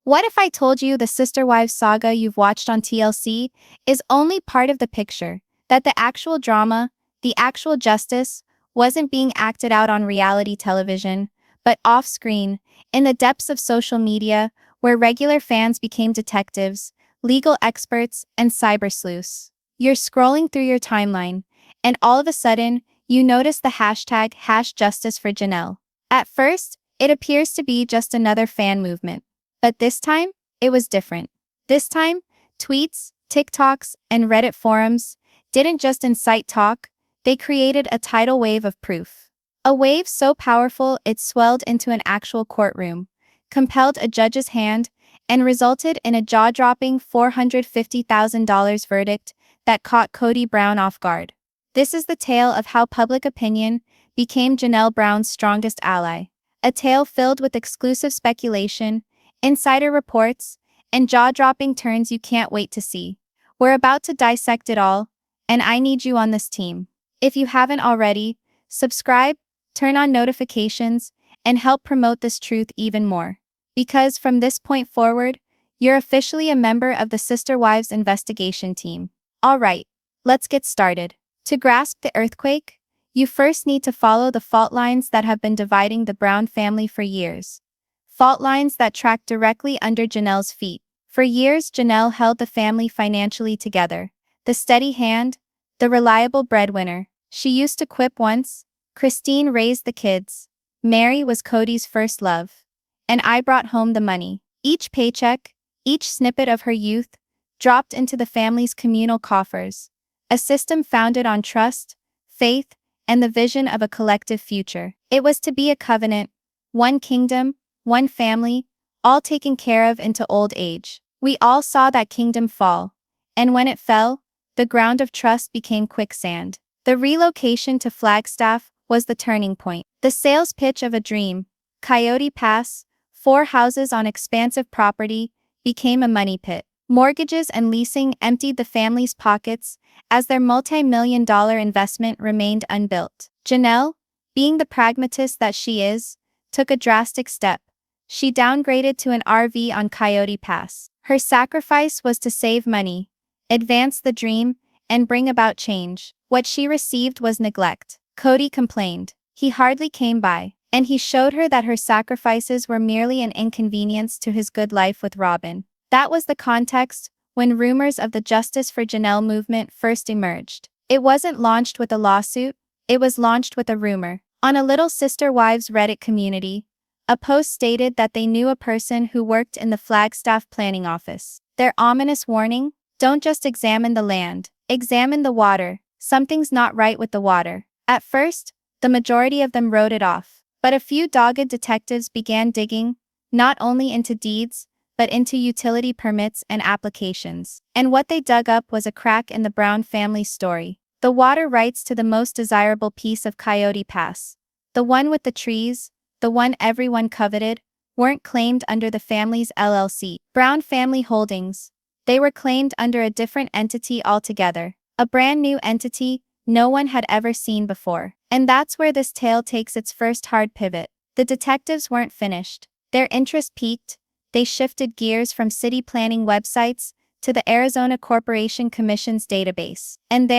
What if I told you the sister wives saga you've watched on TLC is only part of the picture? That the actual drama, the actual justice, wasn't being acted out on reality television, but off screen, in the depths of social media, where regular fans became detectives, legal experts, and cyber sleuths. You're scrolling through your timeline, and all of a sudden, you notice the hashtag #justice for Janelle. At first, it appears to be just another fan movement. But this time, it was different. This time, tweets, TikToks, and Reddit forums didn't just incite talk, they created a tidal wave of proof. A wave so powerful it swelled into an actual courtroom, compelled a judge's hand, and resulted in a jaw-dropping $450,000 verdict that caught Kody Brown off guard. This is the tale of how public opinion became Janelle Brown's strongest ally. A tale filled with exclusive speculation, insider reports, and jaw-dropping turns you can't wait to see. We're about to dissect it all, and I need you on this team. If you haven't already, subscribe, turn on notifications, and help promote this truth even more. Because from this point forward, you're officially a member of the Sister Wives investigation team. Alright, let's get started. To grasp the earthquake, you first need to follow the fault lines that have been dividing the Brown family for years. Fault lines that track directly under Janelle's feet. For years, Janelle held the family financially together. The steady hand, the reliable breadwinner. She used to quip once, "Christine raised the kids. Meri was Cody's first love. And I brought home the money." Each paycheck, each snippet of her youth, dropped into the family's communal coffers. A system founded on trust, faith, and the vision of a collective future. It was to be a covenant, one kingdom, one family, all taken care of into old age. We all saw that kingdom fall. And when it fell, the ground of trust became quicksand. The relocation to Flagstaff was the turning point. The sales pitch of a dream, Coyote Pass, 4 houses on expansive property, became a money pit. Mortgages and leasing emptied the family's pockets as their multi-million-dollar investment remained unbuilt. Janelle, being the pragmatist that she is, took a drastic step. She downgraded to an RV on Coyote Pass. Her sacrifice was to save money, advance the dream, and bring about change. What she received was neglect. Cody complained. He hardly came by, and he showed her that her sacrifices were merely an inconvenience to his good life with Robyn. That was the context when rumors of the Justice for Janelle movement first emerged. It wasn't launched with a lawsuit, it was launched with a rumor. On a Little Sister Wives Reddit community, a post stated that they knew a person who worked in the Flagstaff planning office. Their ominous warning: don't just examine the land, examine the water. Something's not right with the water. At first, the majority of them wrote it off. But a few dogged detectives began digging, not only into deeds, but into utility permits and applications. And what they dug up was a crack in the Brown family's story. The water rights to the most desirable piece of Coyote Pass, the one with the trees, the one everyone coveted, weren't claimed under the family's LLC, Brown Family Holdings. They were claimed under a different entity altogether, a brand new entity no one had ever seen before. And that's where this tale takes its first hard pivot. The detectives weren't finished. Their interest peaked. They shifted gears from city planning websites to the Arizona Corporation Commission's database. And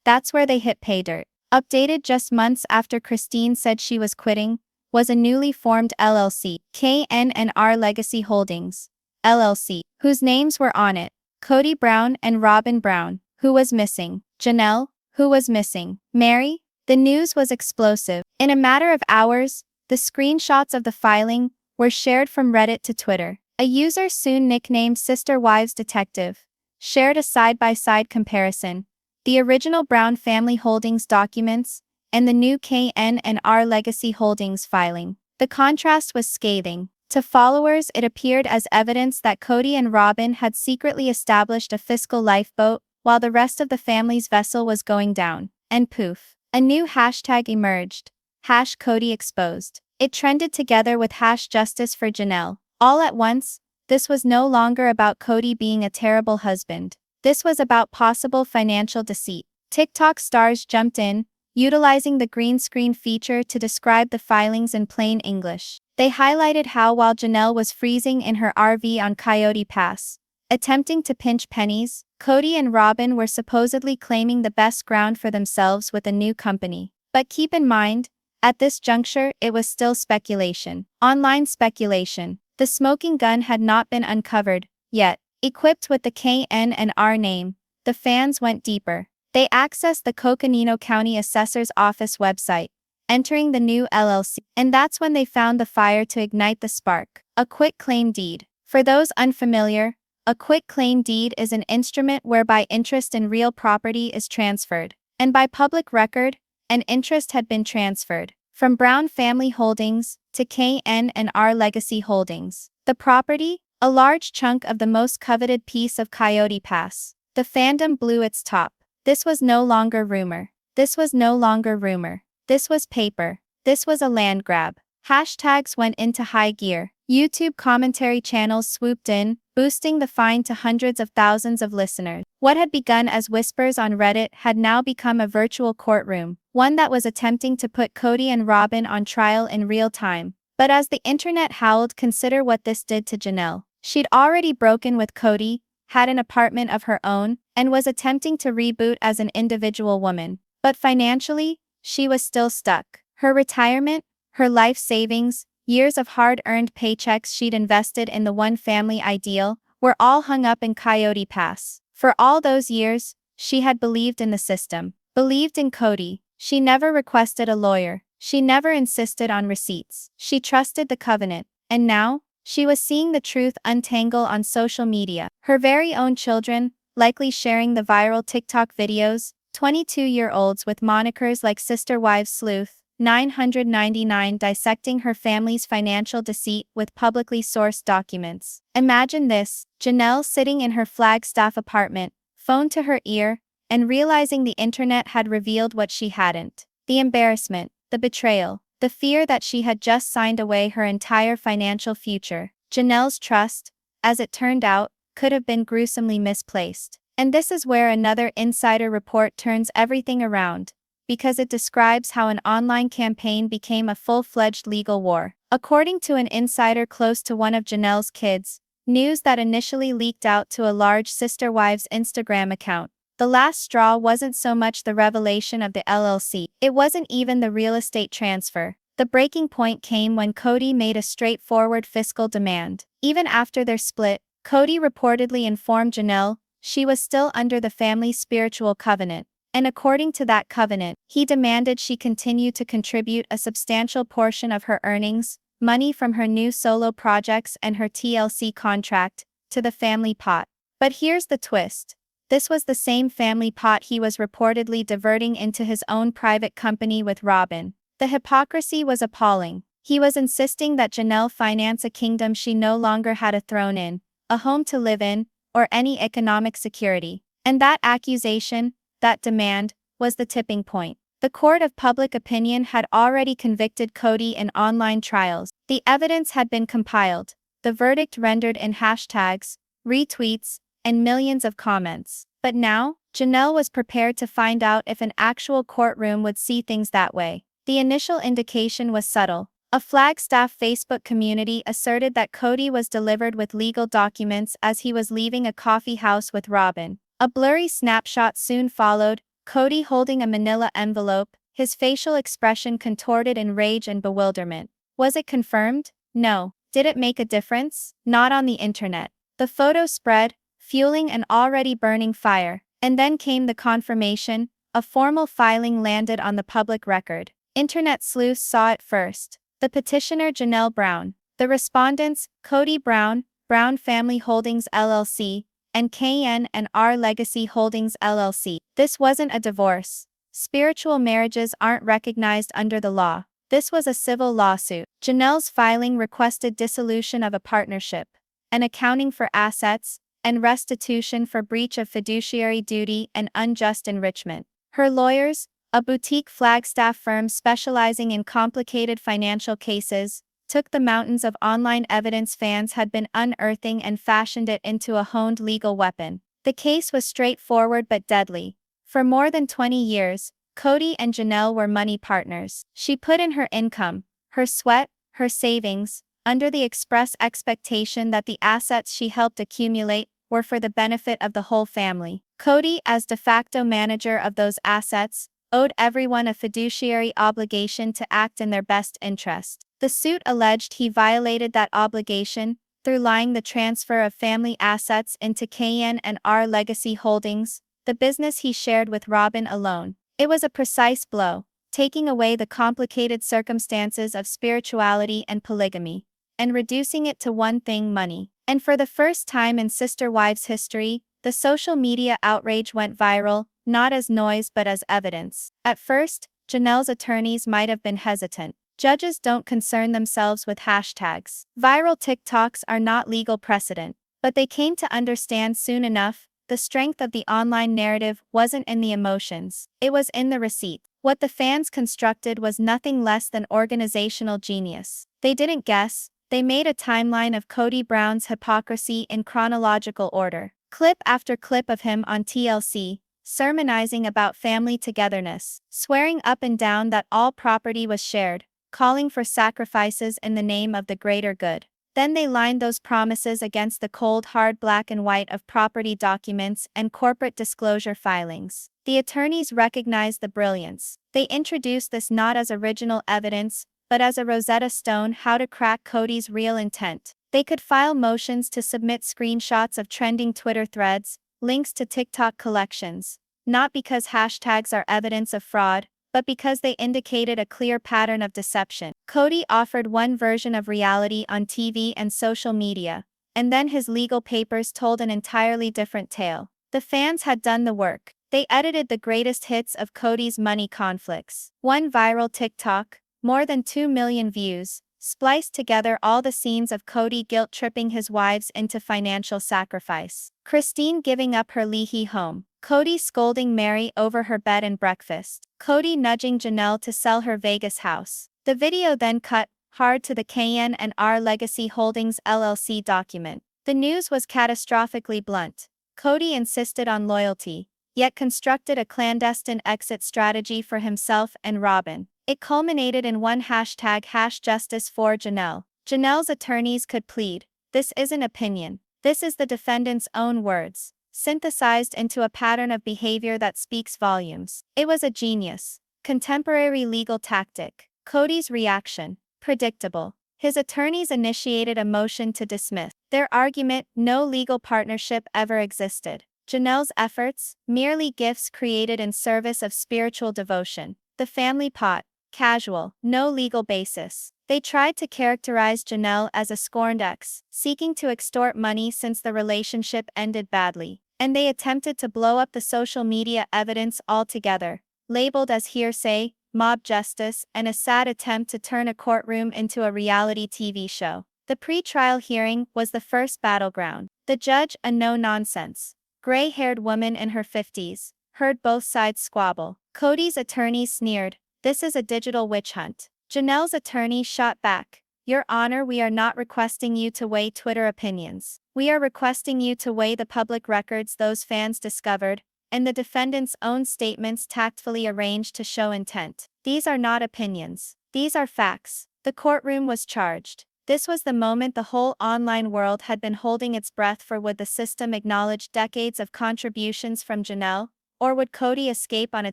that's where they hit pay dirt. Updated just months after Christine said she was quitting, was a newly formed LLC, K&R Legacy Holdings, LLC, whose names were on it: Cody Brown and Robyn Brown. Who was missing? Janelle. Who was missing? Meri. The news was explosive. In a matter of hours, the screenshots of the filing were shared from Reddit to Twitter. A user soon nicknamed Sister Wives Detective shared a side-by-side comparison: the original Brown Family Holdings documents and the new K&R Legacy Holdings filing. The contrast was scathing. To followers, it appeared as evidence that Cody and Robyn had secretly established a fiscal lifeboat while the rest of the family's vessel was going down. And poof, a new hashtag emerged: #CodyExposed. It trended together with #Justice for Janelle. All at once, this was no longer about Cody being a terrible husband. This was about possible financial deceit. TikTok stars jumped in, utilizing the green screen feature to describe the filings in plain English. They highlighted how while Janelle was freezing in her RV on Coyote Pass, attempting to pinch pennies, Cody and Robyn were supposedly claiming the best ground for themselves with a new company. But keep in mind, at this juncture it was still speculation. Online speculation. The smoking gun had not been uncovered, yet. Equipped with the KN&R name, the fans went deeper. They accessed the Coconino County Assessor's Office website, entering the new LLC, and that's when they found the fire to ignite the spark. A quitclaim deed. For those unfamiliar, a quitclaim deed is an instrument whereby interest in real property is transferred, and by public record, an interest had been transferred from Brown Family Holdings to KN&R Legacy Holdings. The property, a large chunk of the most coveted piece of Coyote Pass. The fandom blew its top. This was no longer rumor. This was no longer rumor. This was paper. This was a land grab. Hashtags went into high gear. YouTube commentary channels swooped in, boosting the find to hundreds of thousands of listeners. What had begun as whispers on Reddit had now become a virtual courtroom, one that was attempting to put Cody and Robyn on trial in real time. But as the internet howled, consider what this did to Janelle. She'd already broken with Cody, had an apartment of her own, and was attempting to reboot as an individual woman. But financially, she was still stuck. Her retirement, her life savings, years of hard-earned paychecks she'd invested in the one-family ideal, were all hung up in Coyote Pass. For all those years, she had believed in the system, believed in Cody. She never requested a lawyer. She never insisted on receipts. She trusted the covenant. And now, she was seeing the truth untangle on social media. Her very own children, likely sharing the viral TikTok videos, 22-year-olds with monikers like Sister Wives Sleuth, 999 dissecting her family's financial deceit with publicly sourced documents. Imagine this, Janelle sitting in her Flagstaff apartment, phone to her ear, and realizing the internet had revealed what she hadn't. The embarrassment, the betrayal, the fear that she had just signed away her entire financial future. Janelle's trust, as it turned out, could have been gruesomely misplaced. And this is where another insider report turns everything around, because it describes how an online campaign became a full-fledged legal war. According to an insider close to one of Janelle's kids, news that initially leaked out to a large Sister Wives Instagram account. The last straw wasn't so much the revelation of the LLC, it wasn't even the real estate transfer. The breaking point came when Cody made a straightforward fiscal demand. Even after their split, Cody reportedly informed Janelle she was still under the family's spiritual covenant, and according to that covenant, he demanded she continue to contribute a substantial portion of her earnings, money from her new solo projects and her TLC contract, to the family pot. But here's the twist. This was the same family pot he was reportedly diverting into his own private company with Robyn. The hypocrisy was appalling. He was insisting that Janelle finance a kingdom she no longer had a throne in, a home to live in, or any economic security. And that accusation, that demand, was the tipping point. The court of public opinion had already convicted Cody in online trials. The evidence had been compiled, the verdict rendered in hashtags, retweets, and millions of comments. But now, Janelle was prepared to find out if an actual courtroom would see things that way. The initial indication was subtle. A Flagstaff Facebook community asserted that Cody was delivered with legal documents as he was leaving a coffee house with Robyn. A blurry snapshot soon followed, Cody holding a manila envelope, his facial expression contorted in rage and bewilderment. Was it confirmed? No. Did it make a difference? Not on the internet. The photo spread, fueling an already burning fire, and then came the confirmation. A formal filing landed on the public record. Internet sleuths saw it first. The petitioner Janelle Brown, the respondents Cody Brown, Brown Family Holdings LLC, and KN&R Legacy Holdings LLC. This wasn't a divorce. Spiritual marriages aren't recognized under the law. This was a civil lawsuit. Janelle's filing requested dissolution of a partnership, an accounting for assets, and restitution for breach of fiduciary duty and unjust enrichment. Her lawyers, a boutique Flagstaff firm specializing in complicated financial cases, took the mountains of online evidence fans had been unearthing and fashioned it into a honed legal weapon. The case was straightforward but deadly. For more than 20 years, Cody and Janelle were money partners. She put in her income, her sweat, her savings, under the express expectation that the assets she helped accumulate were for the benefit of the whole family. Cody, as de facto manager of those assets, owed everyone a fiduciary obligation to act in their best interest. The suit alleged he violated that obligation through lying the transfer of family assets into K&R Legacy Holdings, the business he shared with Robyn alone. It was a precise blow, taking away the complicated circumstances of spirituality and polygamy, and reducing it to one thing: money. And for the first time in Sister Wives history, the social media outrage went viral, not as noise but as evidence. At first, Janelle's attorneys might have been hesitant. Judges don't concern themselves with hashtags. Viral TikToks are not legal precedent. But they came to understand soon enough, the strength of the online narrative wasn't in the emotions, it was in the receipt. What the fans constructed was nothing less than organizational genius. They didn't guess, they made a timeline of Cody Brown's hypocrisy in chronological order. Clip after clip of him on TLC, sermonizing about family togetherness, swearing up and down that all property was shared, calling for sacrifices in the name of the greater good. Then they lined those promises against the cold hard black and white of property documents and corporate disclosure filings. The attorneys recognized the brilliance. They introduced this not as original evidence, but as a Rosetta Stone how to crack Cody's real intent. They could file motions to submit screenshots of trending Twitter threads, links to TikTok collections, not because hashtags are evidence of fraud, but because they indicated a clear pattern of deception. Cody offered one version of reality on TV and social media, and then his legal papers told an entirely different tale. The fans had done the work. They edited the greatest hits of Cody's money conflicts. One viral TikTok, more than 2 million views, spliced together all the scenes of Cody guilt-tripping his wives into financial sacrifice. Christine giving up her Leahy home. Cody scolding Meri over her bed and breakfast. Cody nudging Janelle to sell her Vegas house. The video then cut hard to the K&R Legacy Holdings LLC document. The news was catastrophically blunt. Cody insisted on loyalty, yet constructed a clandestine exit strategy for himself and Robyn. It culminated in one hashtag #justice for Janelle. Janelle's attorneys could plead, "This isn't opinion. This is the defendant's own words, synthesized into a pattern of behavior that speaks volumes." It was a genius, contemporary legal tactic. Cody's reaction, predictable. His attorneys initiated a motion to dismiss. Their argument, no legal partnership ever existed. Janelle's efforts, merely gifts created in service of spiritual devotion. The family pot, casual, no legal basis. They tried to characterize Janelle as a scorned ex, seeking to extort money since the relationship ended badly. And they attempted to blow up the social media evidence altogether, labeled as hearsay, mob justice, and a sad attempt to turn a courtroom into a reality TV show. The pre-trial hearing was the first battleground. The judge, a no-nonsense, gray-haired woman in her 50s, heard both sides squabble. Cody's attorneys sneered, "This is a digital witch hunt." Janelle's attorney shot back, "Your Honor, we are not requesting you to weigh Twitter opinions. We are requesting you to weigh the public records those fans discovered, and the defendant's own statements tactfully arranged to show intent. These are not opinions. These are facts." The courtroom was charged. This was the moment the whole online world had been holding its breath for. Would the system acknowledge decades of contributions from Janelle, or would Cody escape on a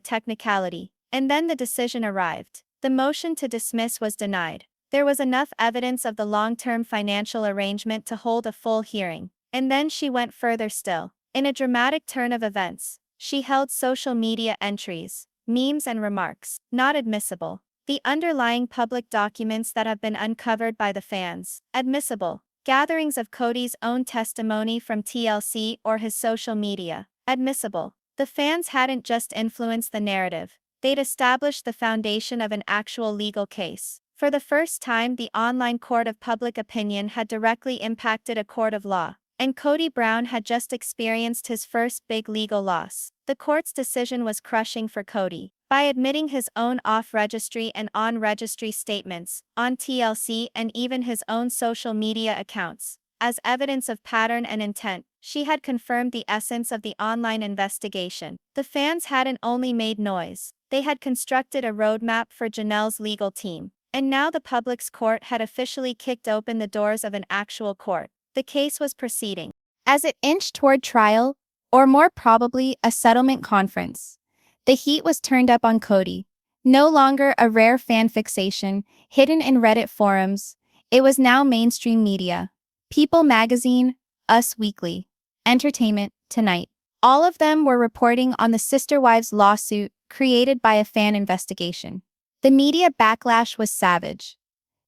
technicality? And then the decision arrived. The motion to dismiss was denied. There was enough evidence of the long-term financial arrangement to hold a full hearing. And then she went further still. In a dramatic turn of events, she held social media entries, memes and remarks not admissible. The underlying public documents that have been uncovered by the fans, admissible. Gatherings of Cody's own testimony from TLC or his social media, admissible. The fans hadn't just influenced the narrative, they'd established the foundation of an actual legal case. For the first time, the online court of public opinion had directly impacted a court of law. And Cody Brown had just experienced his first big legal loss. The court's decision was crushing for Cody. By admitting his own off-registry and on-registry statements, on TLC and even his own social media accounts, as evidence of pattern and intent, she had confirmed the essence of the online investigation. The fans hadn't only made noise, they had constructed a roadmap for Janelle's legal team. And now the public's court had officially kicked open the doors of an actual court. The case was proceeding. As it inched toward trial, or more probably a settlement conference, the heat was turned up on Cody. No longer a rare fan fixation, hidden in Reddit forums, it was now mainstream media. People Magazine, Us Weekly, Entertainment Tonight. All of them were reporting on the Sister Wives lawsuit created by a fan investigation. The media backlash was savage.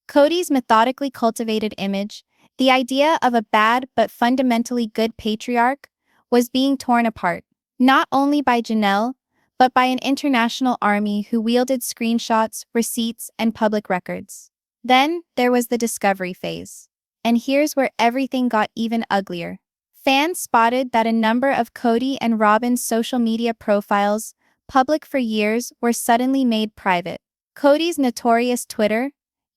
Cody's methodically cultivated image, the idea of a bad but fundamentally good patriarch, was being torn apart, not only by Janelle, but by an international army who wielded screenshots, receipts, and public records. Then, there was the discovery phase. And here's where everything got even uglier. Fans spotted that a number of Cody and Robyn's social media profiles, public for years, were suddenly made private. Cody's notorious Twitter?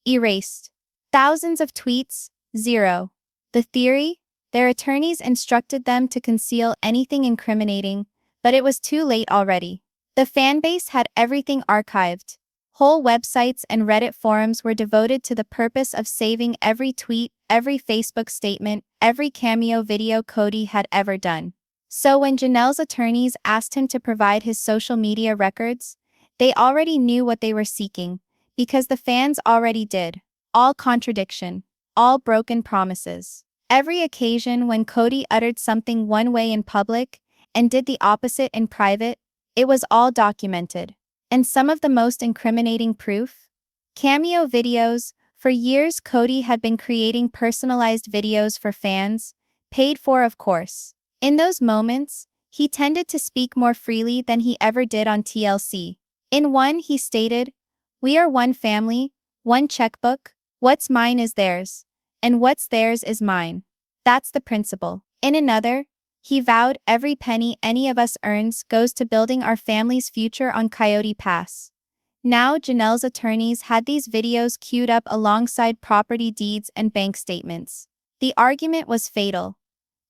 Erased. Thousands of tweets? Zero. The theory? Their attorneys instructed them to conceal anything incriminating, but it was too late already. The fanbase had everything archived. Whole websites and Reddit forums were devoted to the purpose of saving every tweet, every Facebook statement, every cameo video Cody had ever done. So when Janelle's attorneys asked him to provide his social media records, they already knew what they were seeking, because the fans already did. All contradiction, all broken promises. Every occasion when Cody uttered something one way in public and did the opposite in private, it was all documented. And some of the most incriminating proof? Cameo videos. For years Cody had been creating personalized videos for fans, paid for of course. In those moments, he tended to speak more freely than he ever did on TLC. In one he stated, "We are one family, one checkbook, what's mine is theirs, and what's theirs is mine. That's the principle." In another, he vowed every penny any of us earns goes to building our family's future on Coyote Pass. Now Janelle's attorneys had these videos queued up alongside property deeds and bank statements. The argument was fatal.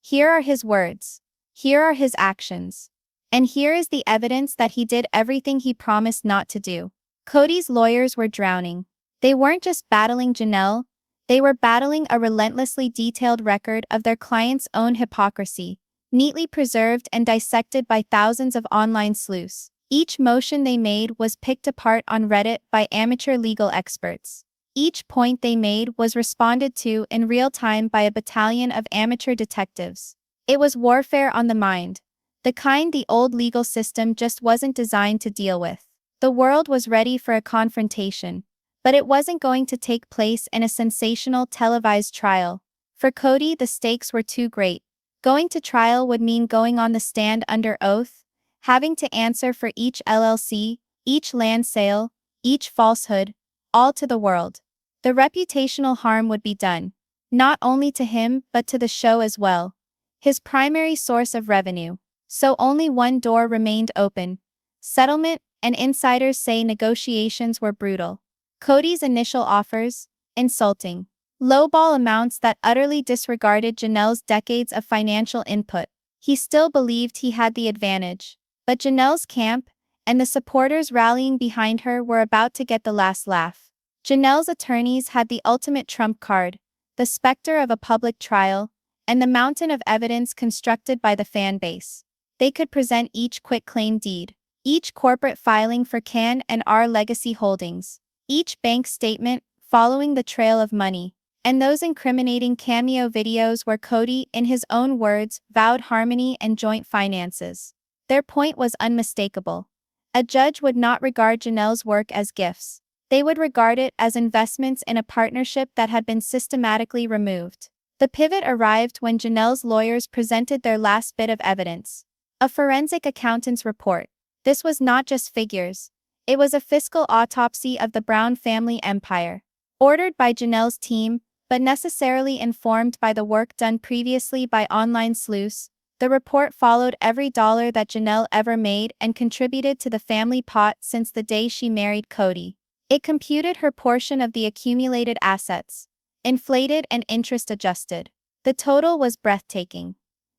Here are his words. Here are his actions. And here is the evidence that he did everything he promised not to do. Cody's lawyers were drowning. They weren't just battling Janelle, they were battling a relentlessly detailed record of their client's own hypocrisy, neatly preserved and dissected by thousands of online sleuths. Each motion they made was picked apart on Reddit by amateur legal experts. Each point they made was responded to in real time by a battalion of amateur detectives. It was warfare on the mind, the kind the old legal system just wasn't designed to deal with. The world was ready for a confrontation, but it wasn't going to take place in a sensational televised trial. For Cody, the stakes were too great. Going to trial would mean going on the stand under oath, having to answer for each LLC, each land sale, each falsehood, all to the world. The reputational harm would be done, not only to him but to the show as well, his primary source of revenue. So only one door remained open: settlement, and insiders say negotiations were brutal. Cody's initial offers? Insulting. Lowball amounts that utterly disregarded Janelle's decades of financial input. He still believed he had the advantage. But Janelle's camp, and the supporters rallying behind her, were about to get the last laugh. Janelle's attorneys had the ultimate trump card, the specter of a public trial, and the mountain of evidence constructed by the fan base. They could present each quitclaim deed, each corporate filing for Can and R Legacy Holdings, each bank statement following the trail of money, and those incriminating cameo videos where Cody, in his own words, vowed harmony and joint finances. Their point was unmistakable. A judge would not regard Janelle's work as gifts. They would regard it as investments in a partnership that had been systematically removed. The pivot arrived when Janelle's lawyers presented their last bit of evidence: a forensic accountant's report. This was not just figures. It was a fiscal autopsy of the Brown family empire. Ordered by Janelle's team, but necessarily informed by the work done previously by online sleuths, the report followed every dollar that Janelle ever made and contributed to the family pot since the day she married Cody. It computed her portion of the accumulated assets, inflated and interest adjusted. The total was breathtaking.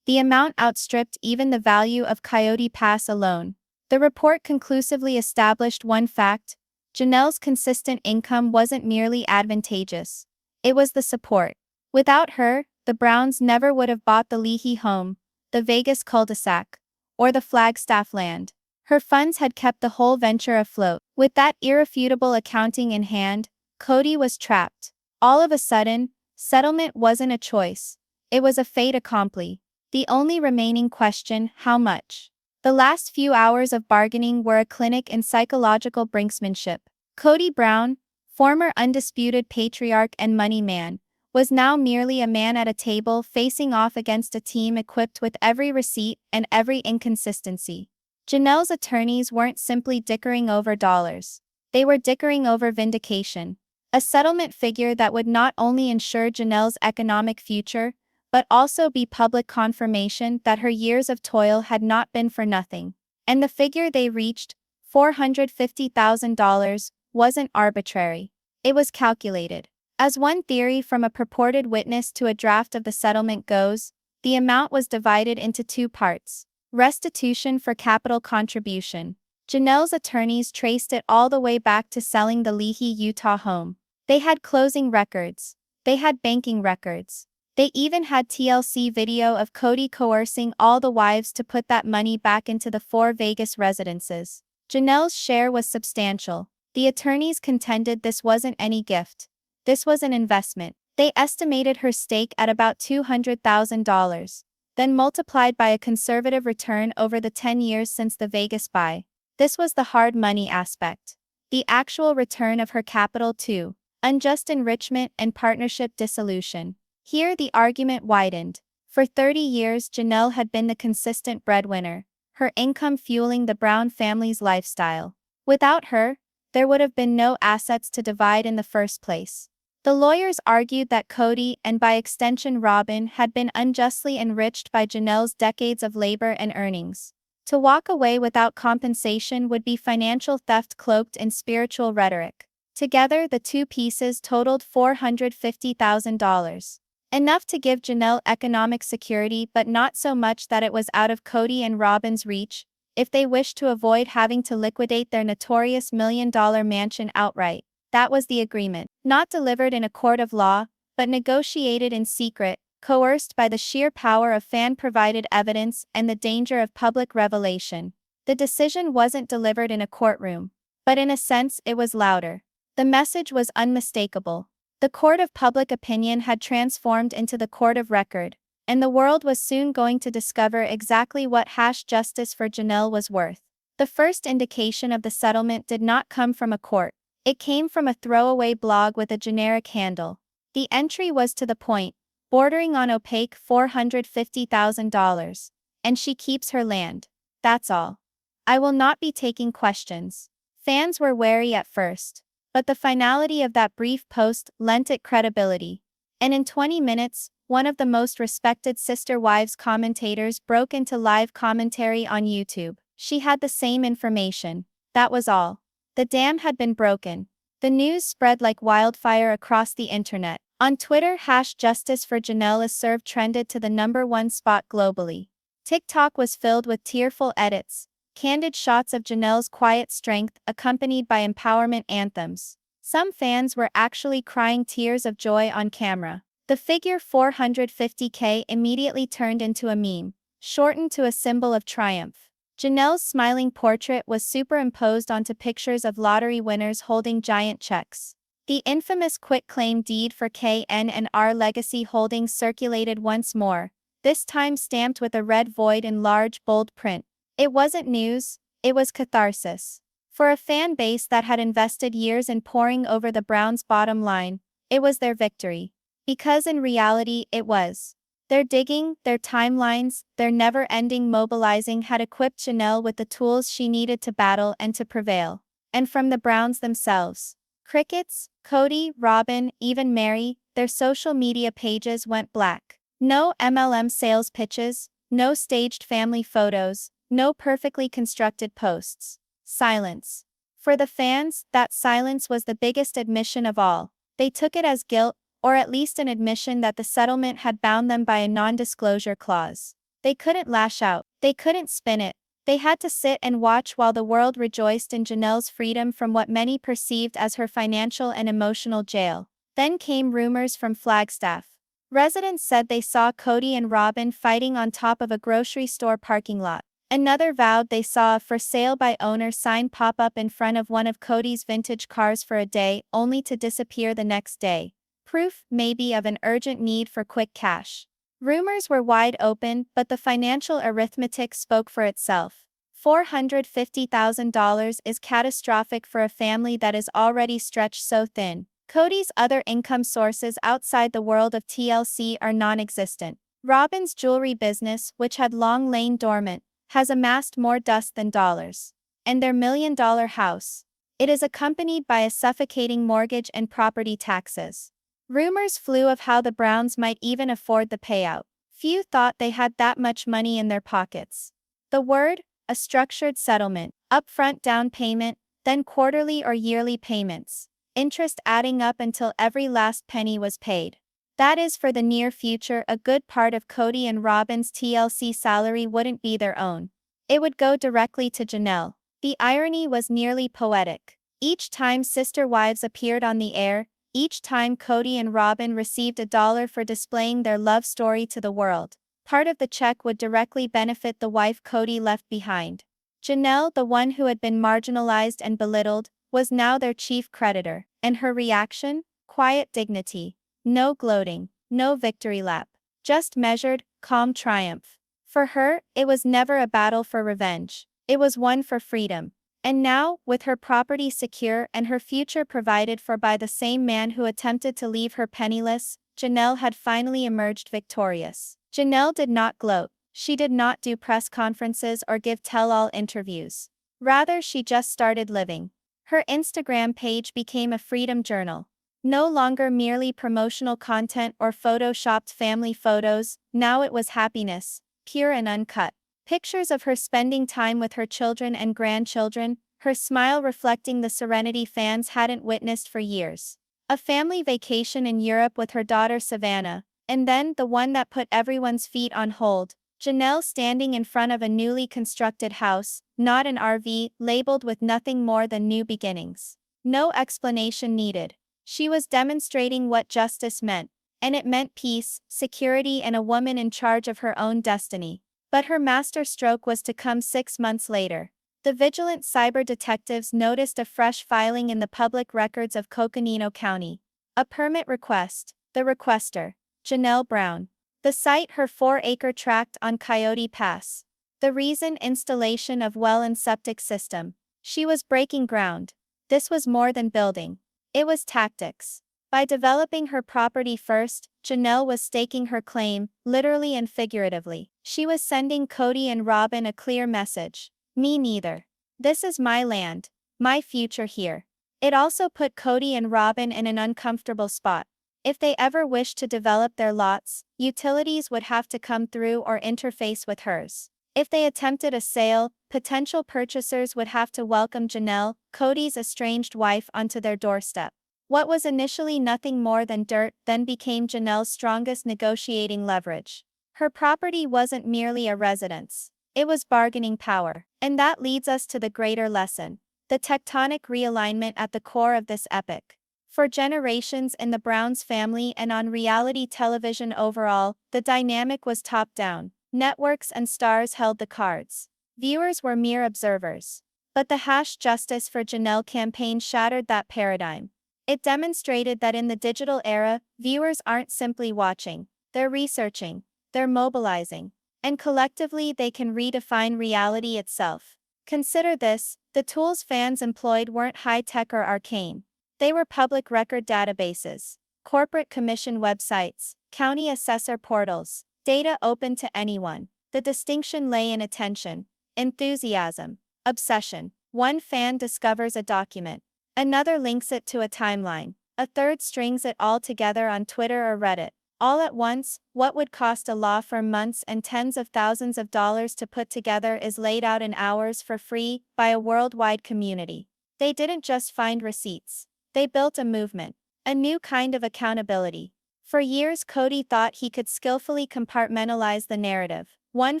The amount outstripped even the value of Coyote Pass alone. The report conclusively established one fact: Janelle's consistent income wasn't merely advantageous. It was the support. Without her, the Browns never would have bought the Leahy home, the Vegas cul-de-sac, or the Flagstaff land. Her funds had kept the whole venture afloat. With that irrefutable accounting in hand, Cody was trapped. All of a sudden, settlement wasn't a choice. It was a fait accompli. The only remaining question, how much? The last few hours of bargaining were a clinic in psychological brinksmanship. Cody Brown, former undisputed patriarch and money man, was now merely a man at a table facing off against a team equipped with every receipt and every inconsistency. Janelle's attorneys weren't simply dickering over dollars. They were dickering over vindication. A settlement figure that would not only ensure Janelle's economic future, but also be public confirmation that her years of toil had not been for nothing. And the figure they reached, $450,000, wasn't arbitrary. It was calculated. As one theory from a purported witness to a draft of the settlement goes, the amount was divided into two parts. Restitution for capital contribution. Janelle's attorneys traced it all the way back to selling the Leahy, Utah home. They had closing records. They had banking records. They even had TLC video of Cody coercing all the wives to put that money back into the 4 Vegas residences. Janelle's share was substantial. The attorneys contended this wasn't any gift. This was an investment. They estimated her stake at about $200,000. Then multiplied by a conservative return over the 10 years since the Vegas buy. This was the hard money aspect. The actual return of her capital too. Unjust enrichment and partnership dissolution. Here the argument widened. For 30 years Janelle had been the consistent breadwinner, her income fueling the Brown family's lifestyle. Without her, there would have been no assets to divide in the first place. The lawyers argued that Cody and by extension Robyn had been unjustly enriched by Janelle's decades of labor and earnings. To walk away without compensation would be financial theft cloaked in spiritual rhetoric. Together the two pieces totaled $450,000. Enough to give Janelle economic security but not so much that it was out of Cody and Robyn's reach, if they wished to avoid having to liquidate their notorious $1 million mansion outright. That was the agreement. Not delivered in a court of law, but negotiated in secret, coerced by the sheer power of fan-provided evidence and the danger of public revelation. The decision wasn't delivered in a courtroom, but in a sense it was louder. The message was unmistakable. The court of public opinion had transformed into the court of record, and the world was soon going to discover exactly what justice for Janelle was worth. The first indication of the settlement did not come from a court. It came from a throwaway blog with a generic handle. The entry was to the point, bordering on opaque $450,000. And she keeps her land. That's all. I will not be taking questions. Fans were wary at first, but the finality of that brief post lent it credibility. And in 20 minutes, one of the most respected Sister Wives commentators broke into live commentary on YouTube. She had the same information. That was all. The dam had been broken. The news spread like wildfire across the internet. On Twitter, #Justice for Janelle is served trended to the #1 spot globally. TikTok was filled with tearful edits, candid shots of Janelle's quiet strength accompanied by empowerment anthems. Some fans were actually crying tears of joy on camera. The figure $450K immediately turned into a meme, shortened to a symbol of triumph. Janelle's smiling portrait was superimposed onto pictures of lottery winners holding giant checks. The infamous quitclaim deed for KN&R Legacy Holdings circulated once more, this time stamped with a red void in large bold print. It wasn't news, it was catharsis. For a fan base that had invested years in poring over the Browns' bottom line, it was their victory. Because in reality it was. Their digging, their timelines, their never-ending mobilizing had equipped Janelle with the tools she needed to battle and to prevail. And from the Browns themselves. Crickets, Cody, Robyn, even Meri, their social media pages went black. No MLM sales pitches, no staged family photos, no perfectly constructed posts. Silence. For the fans, that silence was the biggest admission of all. They took it as guilt, or at least an admission that the settlement had bound them by a non-disclosure clause. They couldn't lash out. They couldn't spin it. They had to sit and watch while the world rejoiced in Janelle's freedom from what many perceived as her financial and emotional jail. Then came rumors from Flagstaff. Residents said they saw Cody and Robyn fighting on top of a grocery store parking lot. Another vowed they saw a for sale by owner sign pop up in front of one of Cody's vintage cars for a day, only to disappear the next day. Proof, maybe, of an urgent need for quick cash. Rumors were wide open, but the financial arithmetic spoke for itself. $450,000 is catastrophic for a family that is already stretched so thin. Cody's other income sources outside the world of TLC are non-existent. Robyn's jewelry business, which had long lain dormant, has amassed more dust than dollars. And their million-dollar house. It is accompanied by a suffocating mortgage and property taxes. Rumors flew of how the Browns might even afford the payout. Few thought they had that much money in their pockets. The word? A structured settlement, upfront down payment, then quarterly or yearly payments. Interest adding up until every last penny was paid. That is, for the near future, a good part of Cody and Robyn's TLC salary wouldn't be their own. It would go directly to Janelle. The irony was nearly poetic. Each time sister wives appeared on the air, each time Cody and Robyn received $1 for displaying their love story to the world, part of the check would directly benefit the wife Cody left behind. Janelle, the one who had been marginalized and belittled, was now their chief creditor, and her reaction? Quiet dignity. No gloating, no victory lap. Just measured, calm triumph. For her, it was never a battle for revenge. It was one for freedom. And now, with her property secure and her future provided for by the same man who attempted to leave her penniless, Janelle had finally emerged victorious. Janelle did not gloat. She did not do press conferences or give tell-all interviews. Rather, she just started living. Her Instagram page became a freedom journal. No longer merely promotional content or photoshopped family photos, now it was happiness, pure and uncut. Pictures of her spending time with her children and grandchildren, her smile reflecting the serenity fans hadn't witnessed for years. A family vacation in Europe with her daughter Savannah, and then the one that put everyone's feet on hold, Janelle standing in front of a newly constructed house, not an RV, labeled with nothing more than new beginnings. No explanation needed. She was demonstrating what justice meant, and it meant peace, security, and a woman in charge of her own destiny. But her masterstroke was to come 6 months later. The vigilant cyber detectives noticed a fresh filing in the public records of Coconino County. A permit request. The requester, Janelle Brown. The site, her 4-acre tract on Coyote Pass. The reason, installation of well and septic system. She was breaking ground. This was more than building. It was tactics. By developing her property first, Janelle was staking her claim, literally and figuratively. She was sending Cody and Robyn a clear message. Me neither. This is my land, my future here. It also put Cody and Robyn in an uncomfortable spot. If they ever wished to develop their lots, utilities would have to come through or interface with hers. If they attempted a sale, potential purchasers would have to welcome Janelle, Cody's estranged wife, onto their doorstep. What was initially nothing more than dirt then became Janelle's strongest negotiating leverage. Her property wasn't merely a residence. It was bargaining power. And that leads us to the greater lesson. The tectonic realignment at the core of this epic. For generations in the Browns family and on reality television overall, the dynamic was top-down. Networks and stars held the cards. Viewers were mere observers. But the #Justice for Janelle campaign shattered that paradigm. It demonstrated that in the digital era, viewers aren't simply watching, they're researching, they're mobilizing, and collectively they can redefine reality itself. Consider this, the tools fans employed weren't high-tech or arcane. They were public record databases, corporate commission websites, county assessor portals, data open to anyone. The distinction lay in attention, enthusiasm, obsession. One fan discovers a document. Another links it to a timeline. A third strings it all together on Twitter or Reddit. All at once, what would cost a law firm months and tens of thousands of dollars to put together is laid out in hours for free by a worldwide community. They didn't just find receipts. They built a movement. A new kind of accountability. For years Cody thought he could skillfully compartmentalize the narrative. One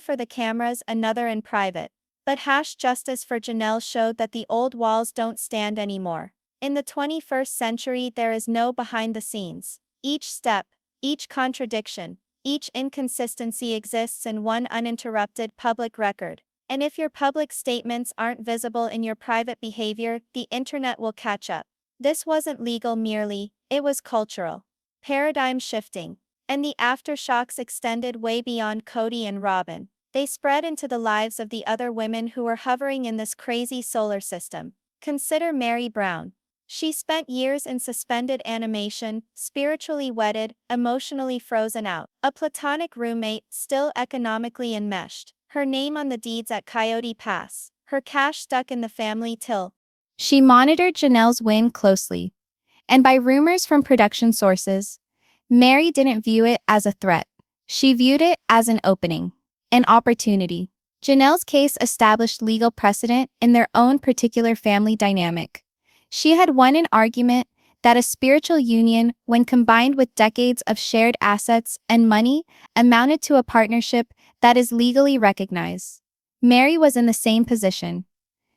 for the cameras, another in private. But justice for Janelle showed that the old walls don't stand anymore. In the 21st century, there is no behind the scenes. Each step, each contradiction, each inconsistency exists in one uninterrupted public record. And if your public statements aren't visible in your private behavior, the internet will catch up. This wasn't legal merely, it was cultural. Paradigm shifting. And the aftershocks extended way beyond Cody and Robyn. They spread into the lives of the other women who were hovering in this crazy solar system. Consider Meri Brown. She spent years in suspended animation, spiritually wedded, emotionally frozen out. A platonic roommate, still economically enmeshed. Her name on the deeds at Coyote Pass. Her cash stuck in the family till. She monitored Janelle's win closely. And by rumors from production sources, Meri didn't view it as a threat. She viewed it as an opening. An opportunity. Janelle's case established legal precedent in their own particular family dynamic. She had won an argument that a spiritual union, when combined with decades of shared assets and money, amounted to a partnership that is legally recognized. Meri was in the same position.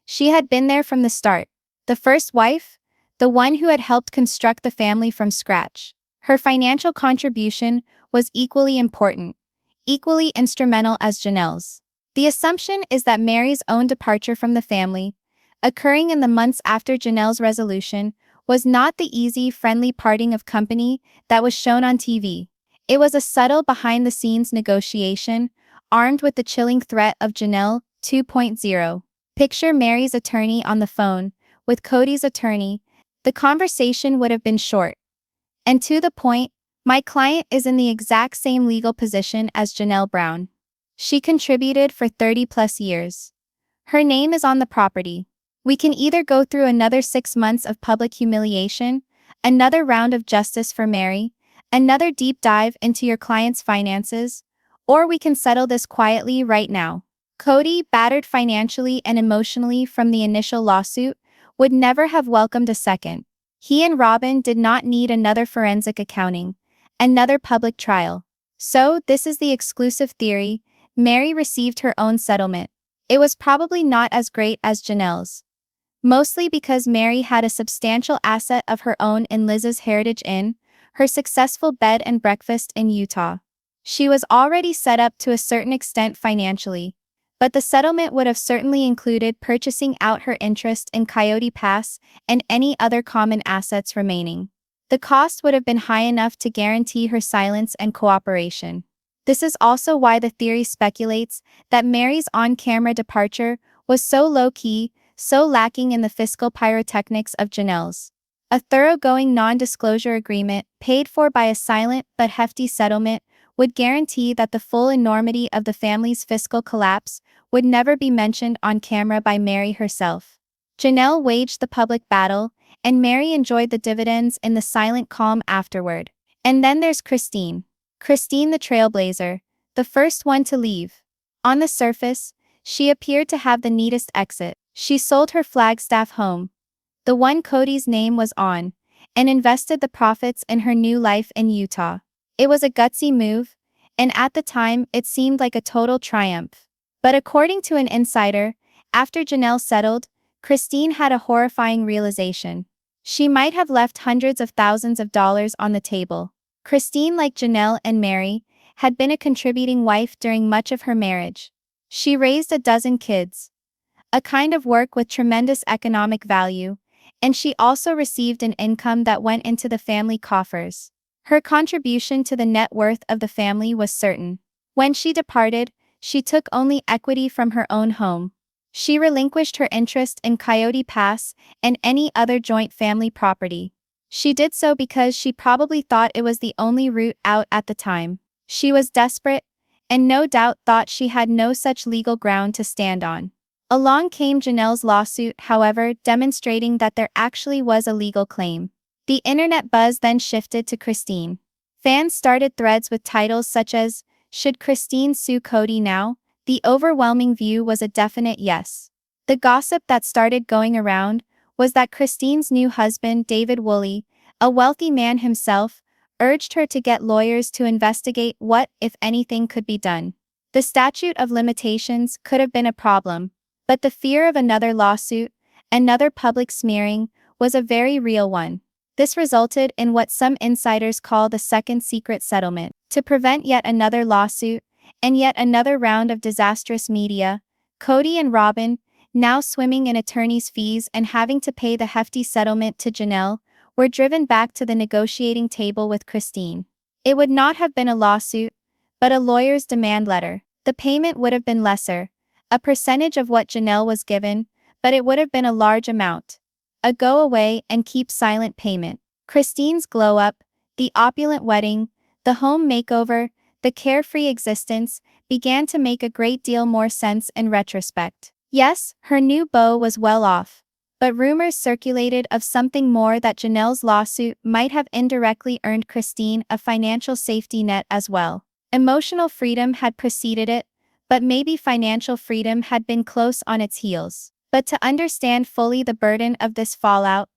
She had been there from the start. The first wife, the one who had helped construct the family from scratch. Her financial contribution was equally important, equally instrumental as Janelle's. The assumption is that Meri's own departure from the family, occurring in the months after Janelle's resolution, was not the easy, friendly parting of company that was shown on TV. It was a subtle behind-the-scenes negotiation, armed with the chilling threat of Janelle 2.0. Picture Meri's attorney on the phone with Cody's attorney. The conversation would have been short and to the point. My client is in the exact same legal position as Janelle Brown. She contributed for 30+ years. Her name is on the property. We can either go through another 6 months of public humiliation, another round of justice for Meri, another deep dive into your client's finances, or we can settle this quietly right now. Cody, battered financially and emotionally from the initial lawsuit, would never have welcomed a second. He and Robyn did not need another forensic accounting, another public trial. So, this is the exclusive theory. Meri received her own settlement. It was probably not as great as Janelle's. Mostly because Meri had a substantial asset of her own in Liz's Heritage Inn, her successful bed and breakfast in Utah. She was already set up to a certain extent financially. But the settlement would have certainly included purchasing out her interest in Coyote Pass and any other common assets remaining. The cost would have been high enough to guarantee her silence and cooperation. This is also why the theory speculates that Meri's on-camera departure was so low-key, so lacking in the fiscal pyrotechnics of Janelle's. A thoroughgoing non-disclosure agreement, paid for by a silent but hefty settlement, would guarantee that the full enormity of the family's fiscal collapse would never be mentioned on camera by Meri herself. Janelle waged the public battle, and Meri enjoyed the dividends in the silent calm afterward. And then there's Christine. Christine the trailblazer, the first one to leave. On the surface, she appeared to have the neatest exit. She sold her Flagstaff home, the one Cody's name was on, and invested the profits in her new life in Utah. It was a gutsy move, and at the time it seemed like a total triumph. But according to an insider, after Janelle settled, Christine had a horrifying realization. She might have left hundreds of thousands of dollars on the table. Christine, like Janelle and Meri, had been a contributing wife during much of her marriage. She raised a dozen kids, a kind of work with tremendous economic value, and she also received an income that went into the family coffers. Her contribution to the net worth of the family was certain. When she departed, she took only equity from her own home. She relinquished her interest in Coyote Pass and any other joint family property. She did so because she probably thought it was the only route out at the time. She was desperate, and no doubt thought she had no such legal ground to stand on. Along came Janelle's lawsuit, however, demonstrating that there actually was a legal claim. The internet buzz then shifted to Christine. Fans started threads with titles such as, "Should Christine sue Cody now?" The overwhelming view was a definite yes. The gossip that started going around was that Christine's new husband, David Woolley, a wealthy man himself, urged her to get lawyers to investigate what, if anything, could be done. The statute of limitations could have been a problem, But the fear of another lawsuit, another public smearing, was a very real one. This resulted in what some insiders call the second secret settlement. To prevent yet another lawsuit, and yet another round of disastrous media, Cody and Robyn, now swimming in attorney's fees and having to pay the hefty settlement to Janelle, were driven back to the negotiating table with Christine. It would not have been a lawsuit, but a lawyer's demand letter. The payment would have been lesser, a percentage of what Janelle was given, but it would have been a large amount. A go away and keep silent payment. Christine's glow up, the opulent wedding, the home makeover, the carefree existence, began to make a great deal more sense in retrospect. Yes, her new beau was well off. But rumors circulated of something more, that Janelle's lawsuit might have indirectly earned Christine a financial safety net as well. Emotional freedom had preceded it, but maybe financial freedom had been close on its heels. But to understand fully the burden of this fallout,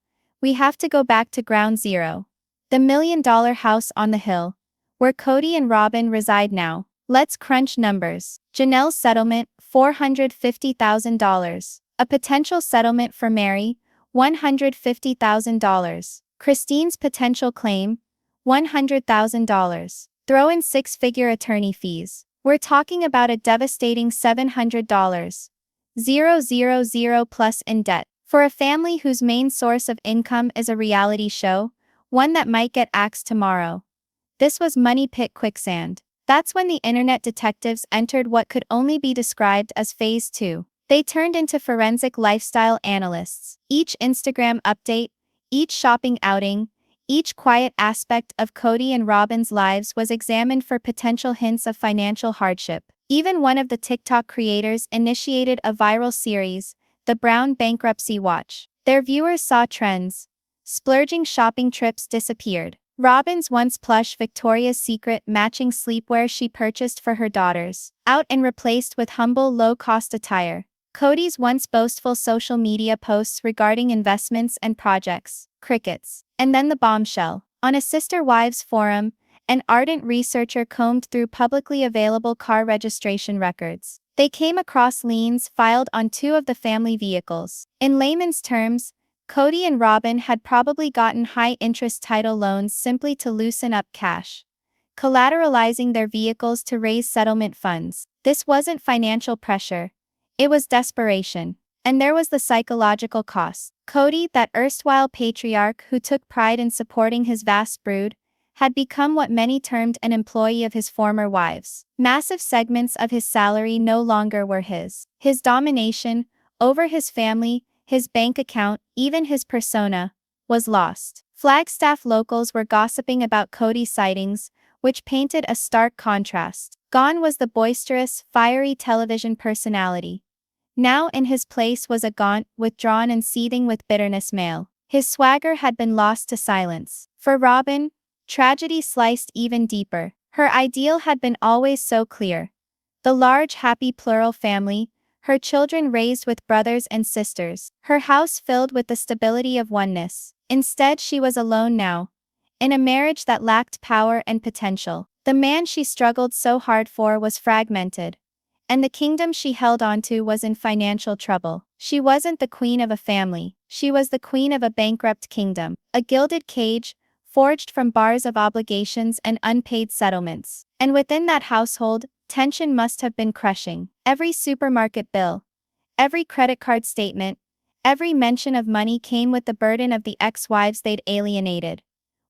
we have to go back to ground zero. The $1 million house on the hill, where Cody and Robyn reside now. Let's crunch numbers. Janelle's settlement, $450,000. A potential settlement for Meri, $150,000. Christine's potential claim, $100,000. Throw in six-figure attorney fees. We're talking about a devastating $700,000. 000 plus in debt. For a family whose main source of income is a reality show, one that might get axed tomorrow. This was money pit quicksand. That's when the internet detectives entered what could only be described as phase 2. They turned into forensic lifestyle analysts. Each Instagram update, each shopping outing, each quiet aspect of Cody and Robyn's lives was examined for potential hints of financial hardship. Even one of the TikTok creators initiated a viral series, The Brown Bankruptcy Watch. Their viewers saw trends. Splurging shopping trips disappeared. Robyn's once plush Victoria's Secret matching sleepwear she purchased for her daughters, out and replaced with humble low-cost attire. Cody's once boastful social media posts regarding investments and projects, crickets. And then the bombshell. On a Sister Wives forum, an ardent researcher combed through publicly available car registration records. They came across liens filed on 2 of the family vehicles. In layman's terms, Cody and Robyn had probably gotten high-interest title loans simply to loosen up cash, collateralizing their vehicles to raise settlement funds. This wasn't financial pressure. It was desperation. And there was the psychological cost. Cody, that erstwhile patriarch who took pride in supporting his vast brood, had become what many termed an employee of his former wives. Massive segments of his salary no longer were his. His domination over his family, his bank account, even his persona, was lost. Flagstaff locals were gossiping about Cody's sightings, which painted a stark contrast. Gone was the boisterous, fiery television personality. Now in his place was a gaunt, withdrawn and seething with bitterness male. His swagger had been lost to silence. For Robyn, tragedy sliced even deeper. Her ideal had been always so clear. The large, happy plural family, her children raised with brothers and sisters, her house filled with the stability of oneness. Instead, she was alone now, in a marriage that lacked power and potential. The man she struggled so hard for was fragmented, and the kingdom she held onto was in financial trouble. She wasn't the queen of a family, she was the queen of a bankrupt kingdom, a gilded cage, forged from bars of obligations and unpaid settlements. And within that household, tension must have been crushing. Every supermarket bill, every credit card statement, every mention of money came with the burden of the ex-wives they'd alienated.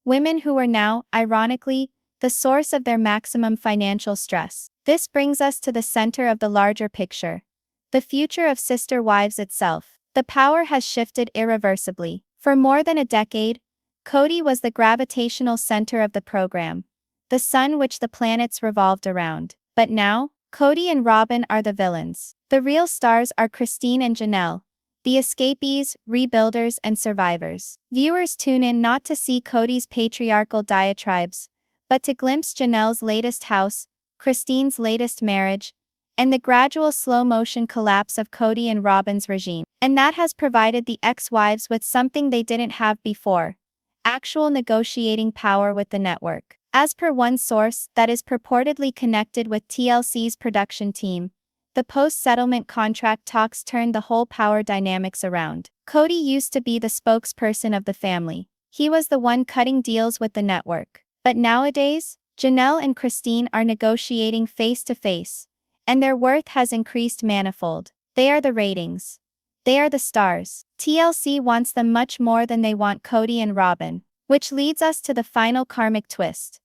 Women who were now, ironically, the source of their maximum financial stress. This brings us to the center of the larger picture. The future of Sister Wives itself. The power has shifted irreversibly. For more than a decade, Cody was the gravitational center of the program, the sun which the planets revolved around. But now, Cody and Robyn are the villains. The real stars are Christine and Janelle, the escapees, rebuilders, and survivors. Viewers tune in not to see Cody's patriarchal diatribes, but to glimpse Janelle's latest house, Christine's latest marriage, and the gradual slow-motion collapse of Cody and Robyn's regime. And that has provided the ex-wives with something they didn't have before: actual negotiating power with the network. As per one source that is purportedly connected with TLC's production team, the post-settlement contract talks turned the whole power dynamics around. Cody used to be the spokesperson of the family. He was the one cutting deals with the network. But nowadays, Janelle and Christine are negotiating face-to-face, and their worth has increased manifold. They are the ratings. They are the stars. TLC wants them much more than they want Cody and Robyn. Which leads us to the final karmic twist.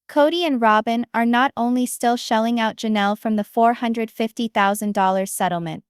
Cody and Robyn are not only still shelling out Janelle from the $450,000 settlement,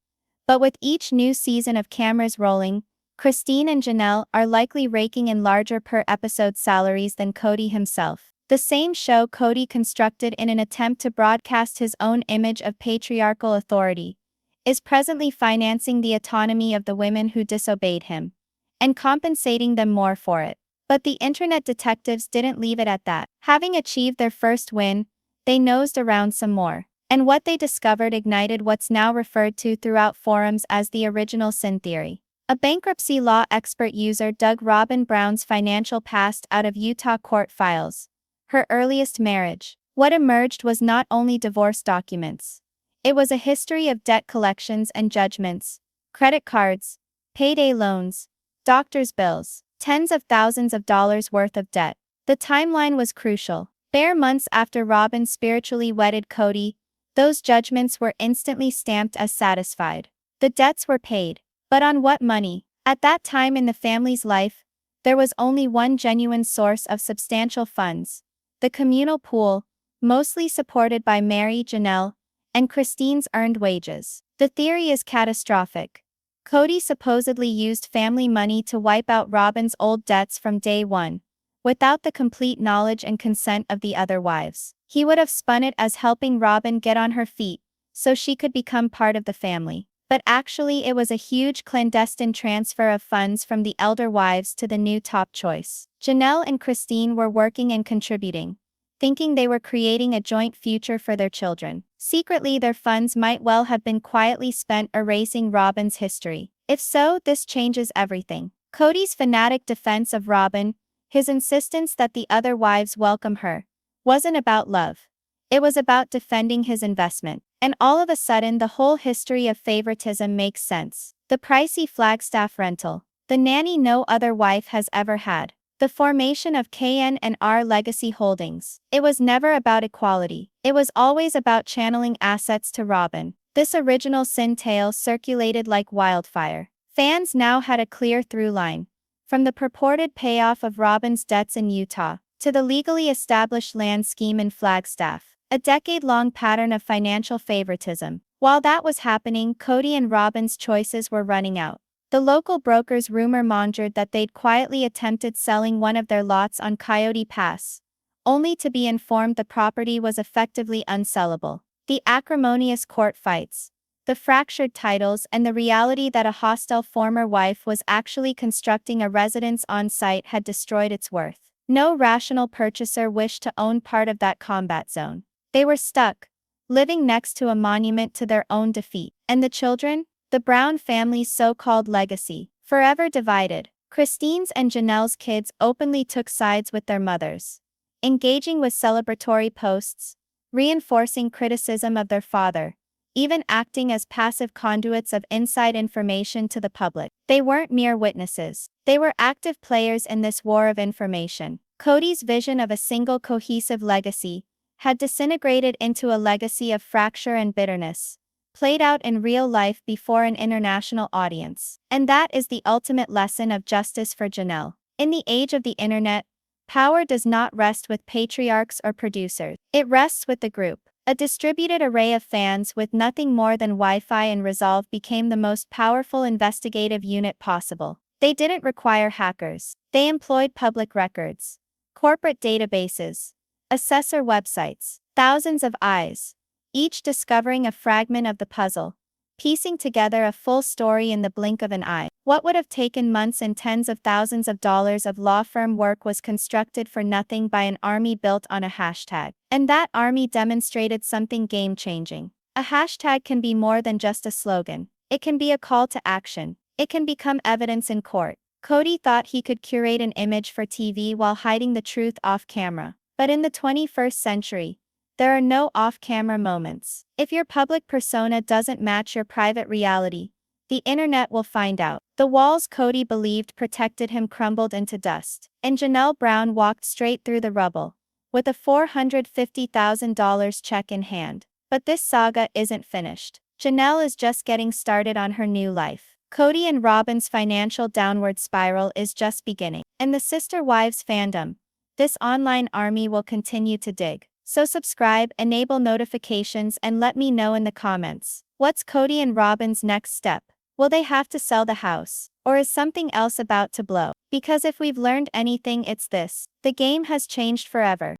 but with each new season of cameras rolling, Christine and Janelle are likely raking in larger per-episode salaries than Cody himself. The same show Cody constructed in an attempt to broadcast his own image of patriarchal authority is presently financing the autonomy of the women who disobeyed him, and compensating them more for it. But the internet detectives didn't leave it at that. Having achieved their first win, they nosed around some more. And what they discovered ignited what's now referred to throughout forums as the original sin theory. A bankruptcy law expert user dug Robyn Brown's financial past out of Utah court files. Her earliest marriage. What emerged was not only divorce documents. It was a history of debt collections and judgments, credit cards, payday loans, doctor's bills. Tens of thousands of dollars worth of debt. The timeline was crucial. Bare months after Robyn spiritually wedded Cody, those judgments were instantly stamped as satisfied. The debts were paid. But on what money? At that time in the family's life, there was only one genuine source of substantial funds. The communal pool, mostly supported by Meri, Janelle, and Christine's earned wages. The theory is catastrophic. Cody supposedly used family money to wipe out Robyn's old debts from day one, without the complete knowledge and consent of the other wives. He would have spun it as helping Robyn get on her feet, so she could become part of the family. But actually it was a huge clandestine transfer of funds from the elder wives to the new top choice. Janelle and Christine were working and contributing, thinking they were creating a joint future for their children. Secretly, their funds might well have been quietly spent erasing Robyn's history. If so, this changes everything. Cody's fanatic defense of Robyn, his insistence that the other wives welcome her, wasn't about love. It was about defending his investment. And all of a sudden, the whole history of favoritism makes sense. The pricey Flagstaff rental, the nanny no other wife has ever had, the formation of KN&R Legacy Holdings. It was never about equality. It was always about channeling assets to Robyn. This original sin tale circulated like wildfire. Fans now had a clear through line. From the purported payoff of Robyn's debts in Utah, to the legally established land scheme in Flagstaff. A decade-long pattern of financial favoritism. While that was happening, Cody and Robyn's choices were running out. The local brokers rumor-mongered that they'd quietly attempted selling one of their lots on Coyote Pass, only to be informed the property was effectively unsellable. The acrimonious court fights, the fractured titles, and the reality that a hostile former wife was actually constructing a residence on site had destroyed its worth. No rational purchaser wished to own part of that combat zone. They were stuck, living next to a monument to their own defeat. And the children? The Brown family's so-called legacy, forever divided. Christine's and Janelle's kids openly took sides with their mothers, engaging with celebratory posts, reinforcing criticism of their father, even acting as passive conduits of inside information to the public. They weren't mere witnesses. They were active players in this war of information. Cody's vision of a single cohesive legacy had disintegrated into a legacy of fracture and bitterness, played out in real life before an international audience. And that is the ultimate lesson of justice for Janelle. In the age of the internet, power does not rest with patriarchs or producers. It rests with the group. A distributed array of fans with nothing more than Wi-Fi and resolve became the most powerful investigative unit possible. They didn't require hackers. They employed public records, corporate databases, assessor websites, thousands of eyes, each discovering a fragment of the puzzle, piecing together a full story in the blink of an eye. What would have taken months and tens of thousands of dollars of law firm work was constructed for nothing by an army built on a hashtag. And that army demonstrated something game-changing. A hashtag can be more than just a slogan. It can be a call to action. It can become evidence in court. Cody thought he could curate an image for TV while hiding the truth off camera. But in the 21st century, There are no off-camera moments. If your public persona doesn't match your private reality, the internet will find out. The walls Cody believed protected him crumbled into dust, and Janelle Brown walked straight through the rubble, with a $450,000 check in hand. But this saga isn't finished. Janelle is just getting started on her new life. Cody and Robyn's financial downward spiral is just beginning. In the Sister Wives fandom, this online army will continue to dig. So subscribe, enable notifications, and let me know in the comments. What's Cody and Robyn's next step? Will they have to sell the house? Or is something else about to blow? Because if we've learned anything, it's this: the game has changed forever.